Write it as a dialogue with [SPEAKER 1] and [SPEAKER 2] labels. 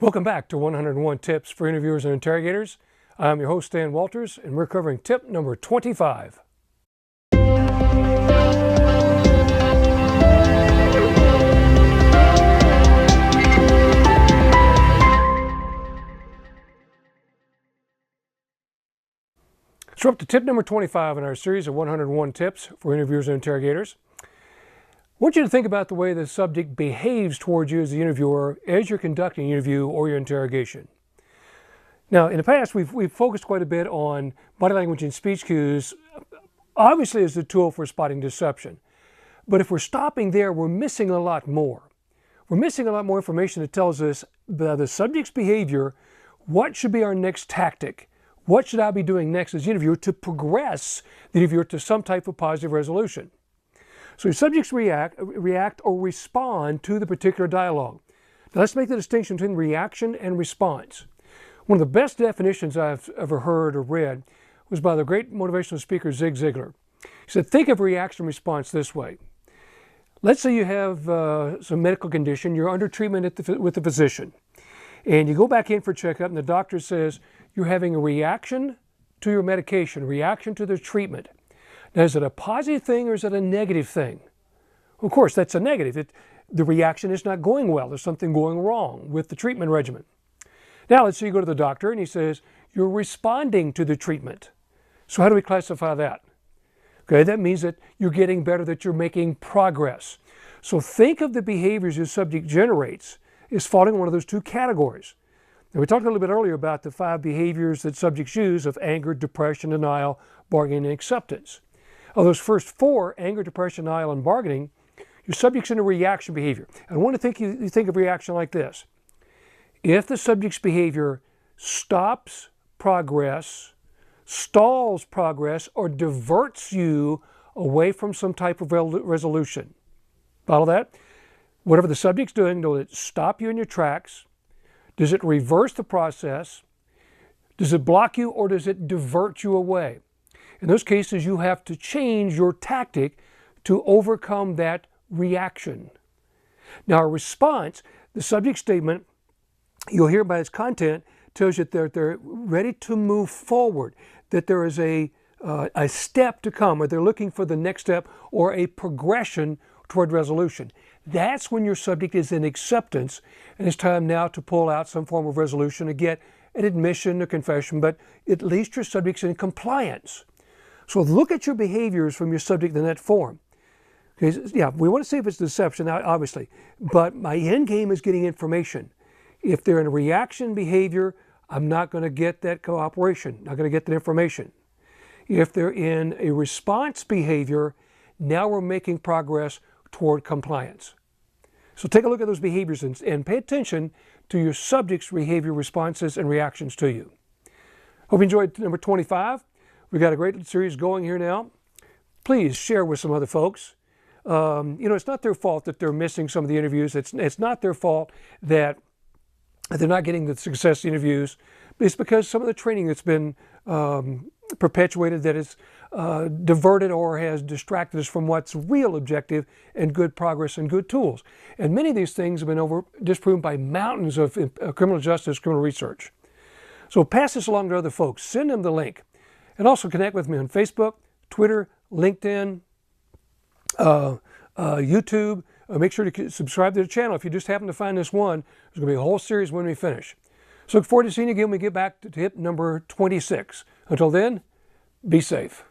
[SPEAKER 1] Welcome back to 101 Tips for Interviewers and Interrogators. I'm your host, Stan Walters, and we're covering tip number 25. So we're up to tip number 25 in our series of 101 Tips for Interviewers and Interrogators. I want you to think about the way the subject behaves towards you as the interviewer as you're conducting an interview or your interrogation. Now, in the past, we've focused quite a bit on body language and speech cues, obviously as a tool for spotting deception. But if we're stopping there, we're missing a lot more. We're missing a lot more information that tells us the subject's behavior, what should be our next tactic, what should I be doing next as the interviewer to progress the interviewer to some type of positive resolution. So your subjects react or respond to the particular dialogue. Now let's make the distinction between reaction and response. One of the best definitions I've ever heard or read was by the great motivational speaker Zig Ziglar. He said, think of reaction response this way. Let's say you have some medical condition, you're under treatment with the physician, and you go back in for a checkup and the doctor says you're having a reaction to your medication, a reaction to the treatment. Now, is it a positive thing or is it a negative thing? Of course, that's a negative. The reaction is not going well. There's something going wrong with the treatment regimen. Now, let's say you go to the doctor and he says, you're responding to the treatment. So how do we classify that? Okay, that means that you're getting better, that you're making progress. So think of the behaviors your subject generates as falling in one of those two categories. Now, we talked a little bit earlier about the 5 behaviors that subjects use of anger, depression, denial, bargaining, and acceptance. Of those first 4, anger, depression, denial, and bargaining, your subject's in a reaction behavior. And I want to think you think of reaction like this. If the subject's behavior stops progress, stalls progress, or diverts you away from some type of resolution. Follow that? Whatever the subject's doing, does it stop you in your tracks? Does it reverse the process? Does it block you, or does it divert you away? In those cases, you have to change your tactic to overcome that reaction. Now, a response, the subject statement, you'll hear by its content, tells you that they're ready to move forward, that there is a step to come, or they're looking for the next step or a progression toward resolution. That's when your subject is in acceptance, and it's time now to pull out some form of resolution to get an admission, a confession, but at least your subject's in compliance. So look at your behaviors from your subject in that form. Okay, yeah, we want to see if it's deception, obviously, but my end game is getting information. If they're in a reaction behavior, I'm not going to get that cooperation, not going to get that information. If they're in a response behavior, now we're making progress toward compliance. So take a look at those behaviors and pay attention to your subject's behavior responses and reactions to you. Hope you enjoyed number 25. We've got a great series going here now. Please share with some other folks. It's not their fault that they're missing some of the interviews. It's not their fault that they're not getting the success interviews. It's because some of the training that's been perpetuated that is diverted or has distracted us from what's real objective and good progress and good tools. And many of these things have been disproven by mountains of criminal justice, criminal research. So pass this along to other folks. Send them the link. And also connect with me on Facebook, Twitter, LinkedIn, YouTube. Make sure to subscribe to the channel. If you just happen to find this one, there's going to be a whole series when we finish. So look forward to seeing you again when we get back to tip number 26. Until then, be safe.